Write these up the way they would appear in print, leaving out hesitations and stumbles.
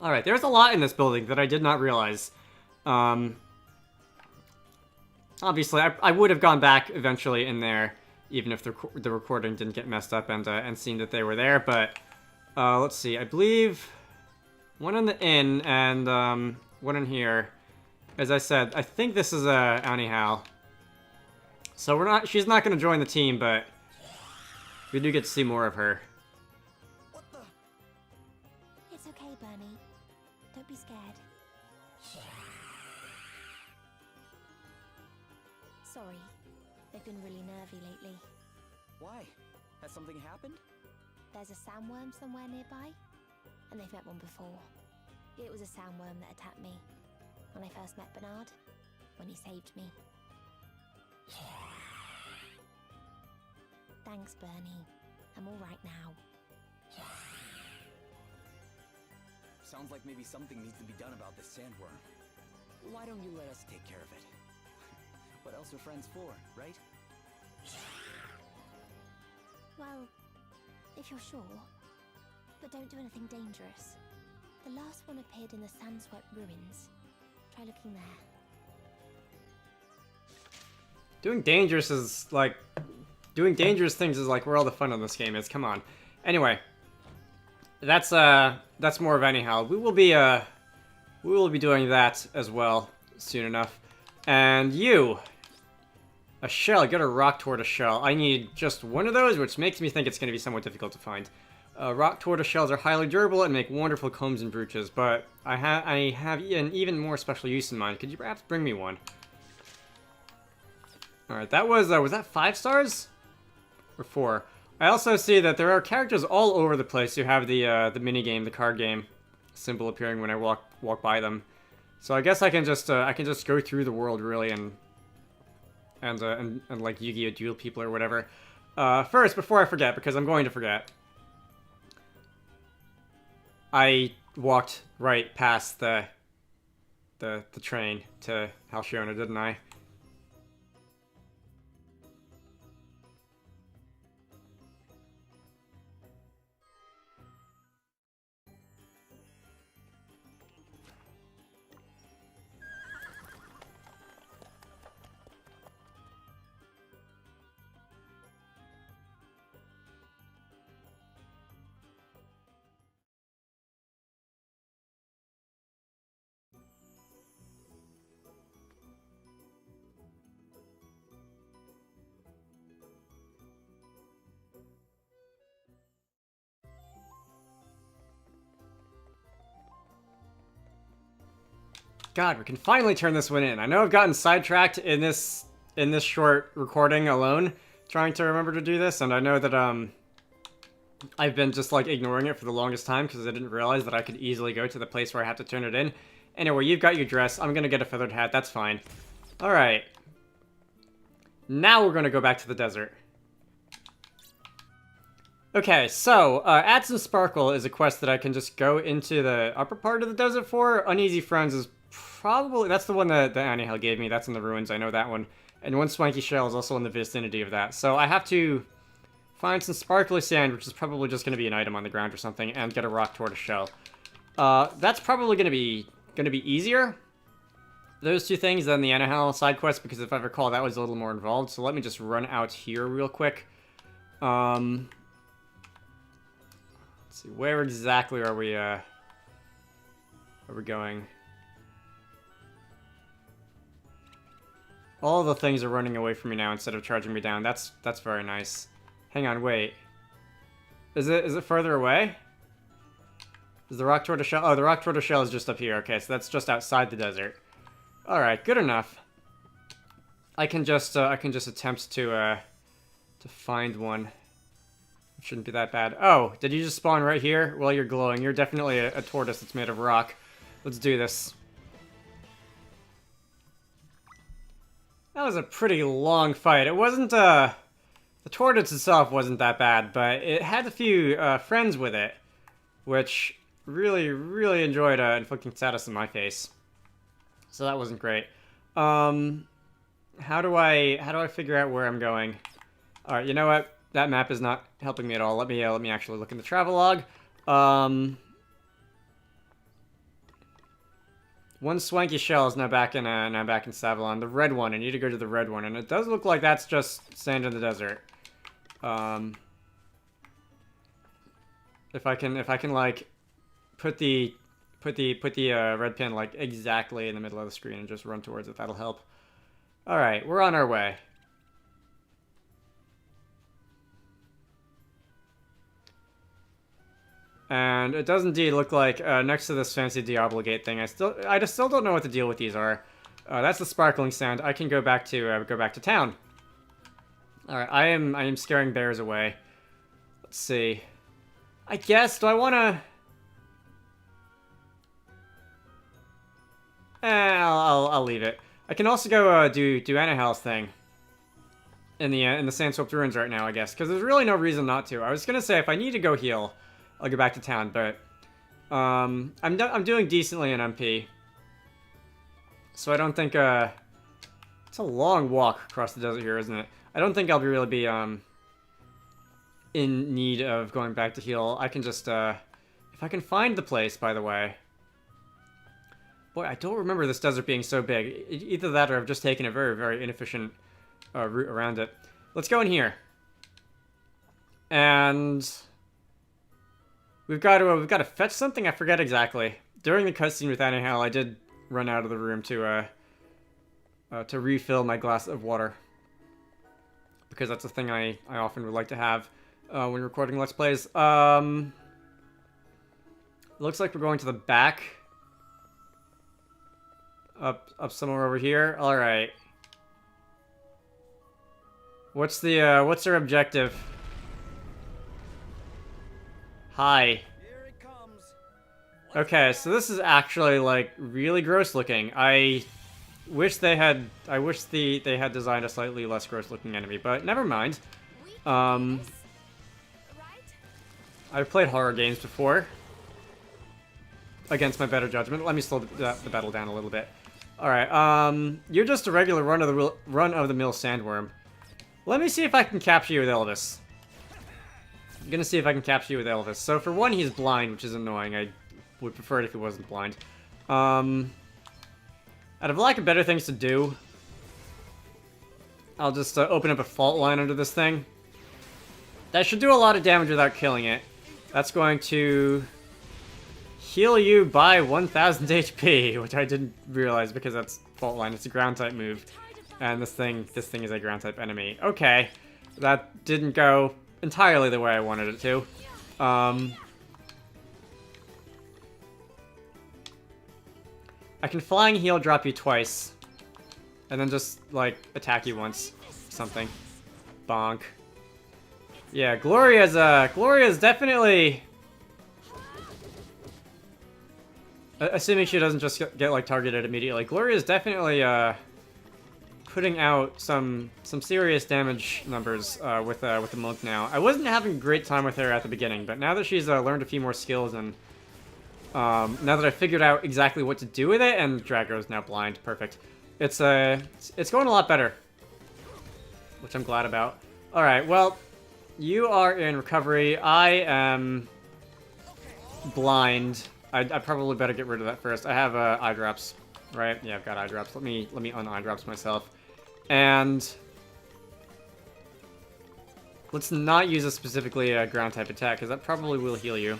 Alright, there's a lot in this building that I did not realize. Obviously, I would have gone back eventually in there, even if the recording didn't get messed up and seen that they were there, but let's see, I believe one in the inn and one in here. As I said, I think this is Anihal. So she's not going to join the team, but we do get to see more of her. It's okay, Bernie. Don't be scared. Sorry, they've been really nervy lately. Why? Has something happened? There's a sandworm somewhere nearby, and they've met one before. It was a sandworm that attacked me when I first met Bernard, when he saved me. Thanks, Bernie. I'm all right now. Sounds like maybe something needs to be done about this sandworm. Why don't you let us take care of it? What else are friends for, right? Well, if you're sure. But don't do anything dangerous. The last one appeared in the sand-swept ruins. Try looking there. Doing dangerous things is like where all the fun in this game is. Come on. Anyway, that's more of Anihal. We will be doing that as well soon enough. And you, a shell. Get a rock tortoise shell. I need just one of those, which makes me think it's going to be somewhat difficult to find. Rock tortoise shells are highly durable and make wonderful combs and brooches, but I have an even more special use in mind. Could you perhaps bring me one? Alright, that was that 5 stars? Or 4? I also see that there are characters all over the place who have the minigame, the card game symbol appearing when I walk by them. So I guess I can just go through the world really and like Yu-Gi-Oh! Duel people or whatever. First, before I forget, because I'm going to forget, I walked right past the train to Halcyone, didn't I? God, we can finally turn this one in. I know I've gotten sidetracked in this short recording alone, trying to remember to do this, and I know that I've been just like ignoring it for the longest time because I didn't realize that I could easily go to the place where I have to turn it in. Anyway, you've got your dress. I'm gonna get a feathered hat. That's fine. All right. Now we're gonna go back to the desert. Okay, so, Add Some Sparkle is a quest that I can just go into the upper part of the desert for. Uneasy Friends is probably... That's the one that Anihal gave me. That's in the ruins. I know that one. And one Swanky Shell is also in the vicinity of that. So I have to find some sparkly sand, which is probably just going to be an item on the ground or something, and get a rock tortoise shell. That's probably going to be easier, those two things, than the Anihal side quest, because if I recall, that was a little more involved. So let me just run out here real quick. Let's see, where exactly are we going? All the things are running away from me now instead of charging me down. That's very nice. Hang on, wait. Is it further away? Is the rock tortoise shell? Oh, the rock tortoise shell is just up here. Okay, so that's just outside the desert. All right, good enough. I can just attempt to find one. It shouldn't be that bad. Oh, did you just spawn right here? Well, you're glowing. You're definitely a tortoise that's made of rock. Let's do this. That was a pretty long fight. It wasn't, the tortoise itself wasn't that bad, but it had a few, friends with it, which really, really enjoyed, inflicting status on my face. So that wasn't great. How do I figure out where I'm going? Alright, you know what? That map is not helping me at all. Let me actually look in the travel log. One swanky shell is now back in Savalon. The red one. I need to go to the red one, and it does look like that's just sand in the desert. If I can like put the red pin like exactly in the middle of the screen and just run towards it, that'll help. All right, we're on our way. And it does indeed look like next to this fancy Diablo Gate thing, I just still don't know what the deal with these are. That's the sparkling sand. I can go back to town. All right, I am scaring bears away. Let's see. I guess, do I want to? I'll leave it. I can also go do Anihal's thing in the Sand-Swept Ruins right now, I guess, because there's really no reason not to. I was gonna say if I need to go heal, I'll go back to town, but I'm doing decently in MP, so I don't think it's a long walk across the desert here, isn't it? I don't think I'll really be in need of going back to heal. I can just if I can find the place, by the way. Boy, I don't remember this desert being so big. Either that or I've just taken a very, very inefficient route around it. Let's go in here. And we've got to fetch something. I forget exactly. During the cutscene with Anihal, I did run out of the room to refill my glass of water, because that's a thing I often would like to have when recording Let's Plays. Looks like we're going to the back. Up somewhere over here. All right. What's our objective? Hi. Here it comes. Okay, so this is actually like really gross looking. I wish they had designed a slightly less gross looking enemy, but never mind. I've played horror games before. Against my better judgment. Let me slow the battle down a little bit. All right, you're just a regular run-of-the-mill sandworm. Let me see if I can capture you with Elvis. I'm gonna see if I can capture you with Elvis. So for one, he's blind, which is annoying. I would prefer it if he wasn't blind. Out of lack of better things to do, I'll just open up a fault line under this thing. That should do a lot of damage without killing it. That's going to heal you by 1000 HP, which I didn't realize because that's fault line. It's a ground type move, and this thing is a ground type enemy. Okay, that didn't go entirely the way I wanted it to. I can flying heal drop you twice, and then just like attack you once, something. Bonk. Yeah, Gloria's definitely. Assuming she doesn't just get like targeted immediately, Gloria's definitely putting out some serious damage numbers with the monk now. I wasn't having a great time with her at the beginning, but now that she's learned a few more skills and now that I figured out exactly what to do with it, and Drago's now blind, perfect. It's going a lot better, which I'm glad about. All right, well, you are in recovery. I am blind. I probably better get rid of that first. I have eye drops, right? Yeah, I've got eye drops. Let me un-eye drops myself. And let's not use a specifically ground type attack, because that probably will heal you.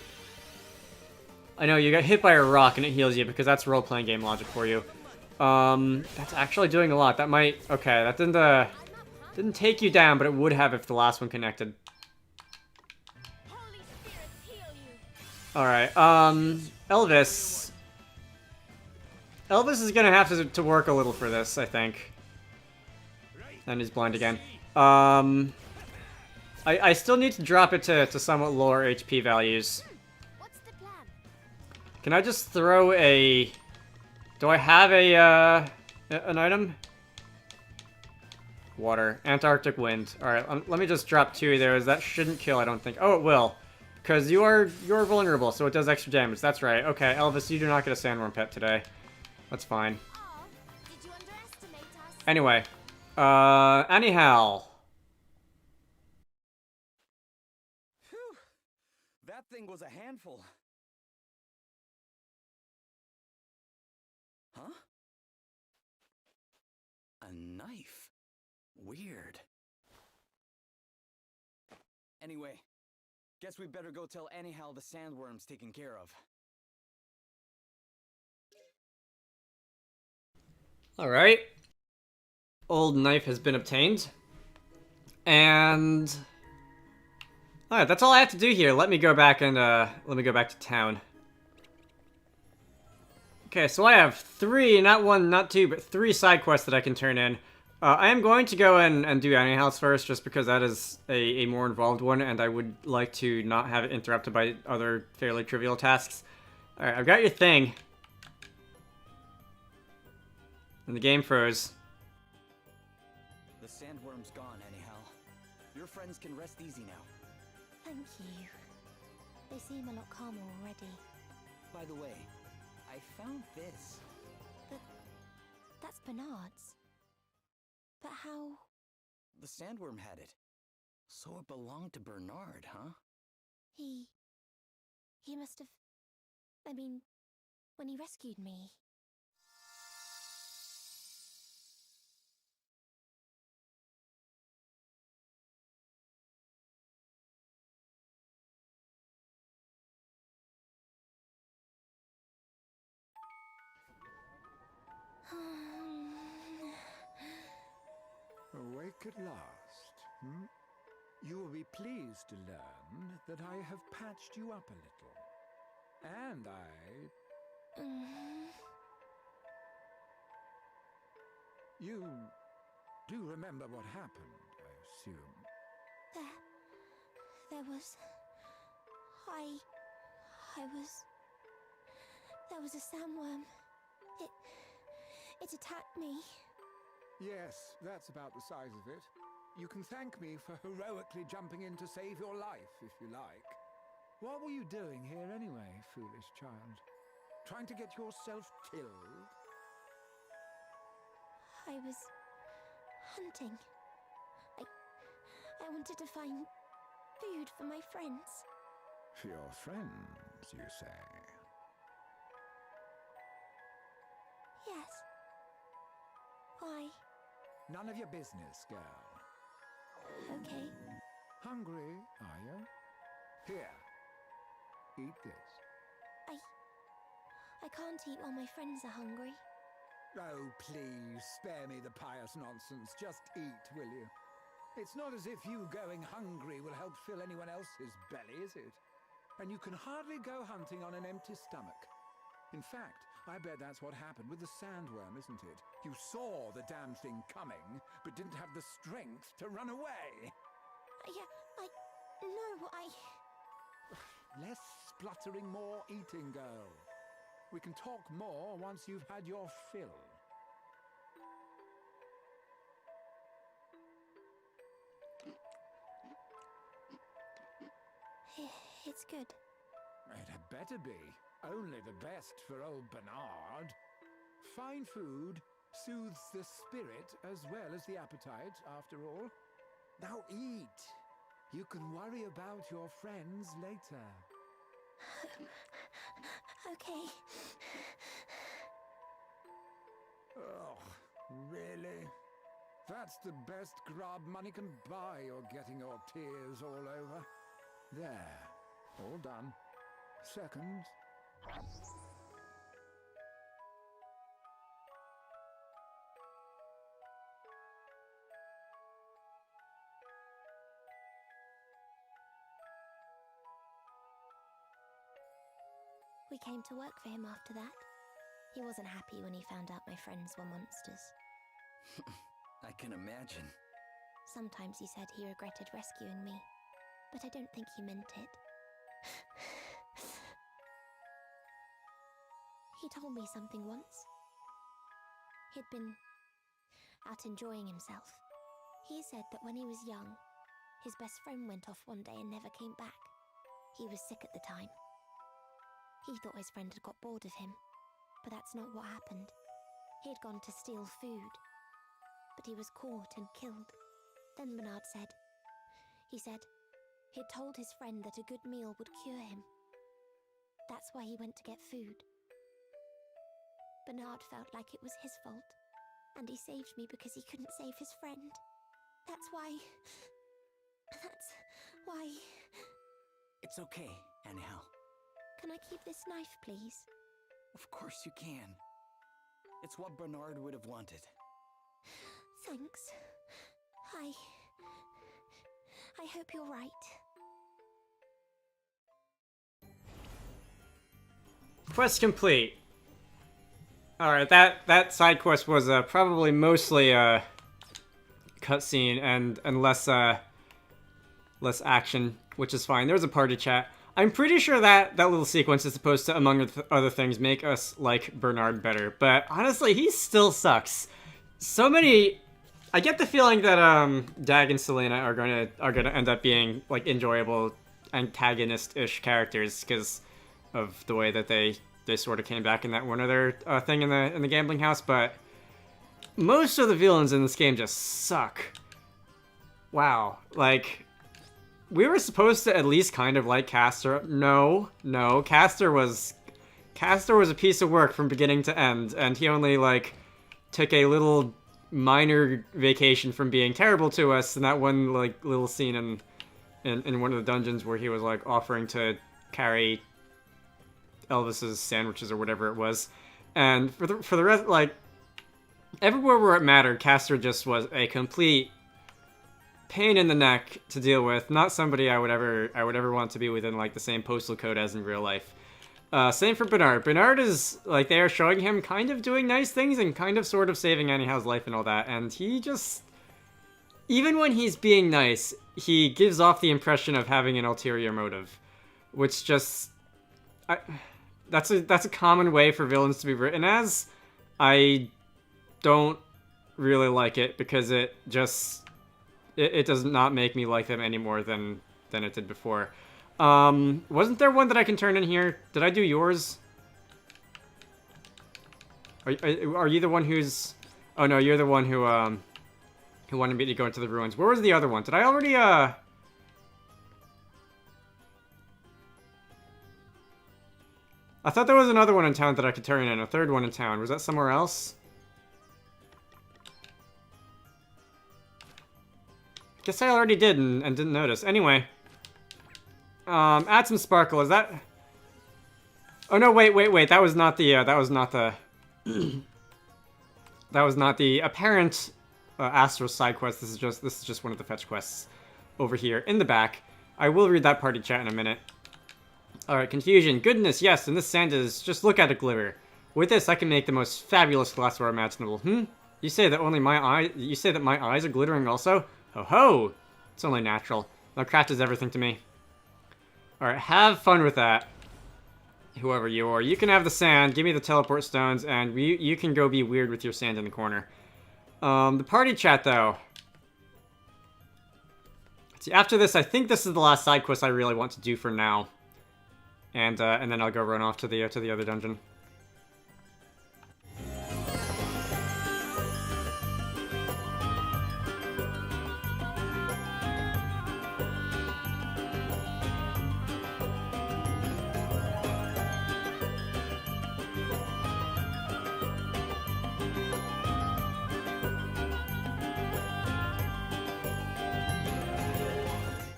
I know, you got hit by a rock and it heals you, because that's role-playing game logic for you. That's actually doing a lot. That might... Okay, that didn't take you down, but it would have if the last one connected. Alright, Elvis. Elvis is gonna have to work a little for this, I think. And he's blind again. I still need to drop it to somewhat lower HP values. What's the plan? Can I just throw a... Do I have an item? Water. Antarctic wind. Alright, let me just drop 2 of those. That shouldn't kill, I don't think. Oh, it will. Because you're vulnerable, so it does extra damage. That's right. Okay, Elvis, you do not get a sandworm pet today. That's fine. Oh, did you underestimate us? Anyway, Anihal. Phew. That thing was a handful. knife. Weird. Anyway, guess we better go tell Anihal the sandworm's taken care of. Alright. Old knife has been obtained. And... Alright, that's all I have to do here. Let me go back and, let me go back to town. Okay, so I have 3, not 1, not 2, but 3 side quests that I can turn in. I am going to go and do Anihal first, just because that is a more involved one, and I would like to not have it interrupted by other fairly trivial tasks. Alright, I've got your thing. And the game froze. The sandworm's gone, Anihal. Your friends can rest easy now. Thank you. They seem a lot calmer already. By the way, I found this. That's Bernard's. But how... The sandworm had it. So it belonged to Bernard, huh? He must have... I mean, when he rescued me... Awake at last, hmm? You will be pleased to learn that I have patched you up a little. And You do remember what happened, I assume? There was... There was a sandworm. It attacked me. Yes, that's about the size of it. You can thank me for heroically jumping in to save your life, if you like. What were you doing here anyway, foolish child? Trying to get yourself killed? I was... hunting. I wanted to find food for my friends. For your friends, you say? Yes. Why? None of your business, girl. Okay. Hungry, are you? Here. Eat this. I can't eat while my friends are hungry. Oh, please, spare me the pious nonsense. Just eat, will you? It's not as if you going hungry will help fill anyone else's belly, is it? And you can hardly go hunting on an empty stomach. In fact, I bet that's what happened with the sandworm, isn't it? You saw the damn thing coming, but didn't have the strength to run away. Less spluttering, more eating, girl. We can talk more once you've had your fill. It's good. It had better be. Only the best for old Bernard. Fine food soothes the spirit as well as the appetite, after all. Now eat. You can worry about your friends later. Okay. Oh, really? That's the best grub money can buy, you're getting your tears all over. There. All done. Seconds. We came to work for him after that. He wasn't happy when he found out my friends were monsters. I can imagine. Sometimes he said he regretted rescuing me, but I don't think he meant it. He told me something once. He'd been out enjoying himself. He said that when he was young, his best friend went off one day and never came back. He was sick at the time. He thought his friend had got bored of him, but that's not what happened. He had gone to steal food, but he was caught and killed. Then Bernard said he'd told his friend that a good meal would cure him. That's why he went to get food. Bernard felt like it was his fault, And he saved me because he couldn't save his friend. That's why... It's okay, Anihal. Can I keep this knife, please? Of course you can. It's what Bernard would have wanted. Thanks. I hope you're right. Quest complete. Alright, that side quest was probably mostly cutscene and less less action, which is fine. There's a party chat. I'm pretty sure that little sequence is supposed to, among other things, make us like Bernard better. But honestly, he still sucks. So many. I get the feeling that Dag and Selena are gonna end up being like enjoyable antagonist-ish characters because of the way that they sort of came back in that one other thing in the gambling house. But most of the villains in this game just suck. Wow, like. We were supposed to at least kind of like Castor. No. Castor was a piece of work from beginning to end, and he only, like, took a little minor vacation from being terrible to us in that one, like, little scene in one of the dungeons where he was, like, offering to carry Elvis's sandwiches or whatever it was. And for the rest, like, everywhere where it mattered, Castor just was a complete pain in the neck to deal with. Not somebody I would ever want to be within like the same postal code as in real life. Same for Bernard. Bernard is like they are showing him kind of doing nice things and kind of sort of saving Anihal's life and all that, and he just, even when he's being nice, he gives off the impression of having an ulterior motive, which just that's a common way for villains to be written as. I don't really like it because it just it does not make me like them any more than it did before. Wasn't there one that I can turn in here? Did I do yours? Are you the one who's... Oh no, you're the one who wanted me to go into the ruins. Where was the other one? Did I already, I thought there was another one in town that I could turn in, a third one in town. Was that somewhere else? Guess I already did and didn't notice. Anyway. Add some sparkle. Is that... Oh no, wait. That was not the, that was not the apparent Astro side quest. This is just one of the fetch quests over here in the back. I will read that party chat in a minute. Alright, confusion. Goodness, yes, and this sand is... Just look at it glitter. With this, I can make the most fabulous glassware imaginable. You say that only my eye... You say that my eyes are glittering also? Ho ho! It's only natural. Lovecraft is everything to me. Alright, have fun with that. Whoever you are. You can have the sand, give me the teleport stones, and you can go be weird with your sand in the corner. The party chat, though. See, after this, I think this is the last side quest I really want to do for now. And then I'll go run off to the other dungeon.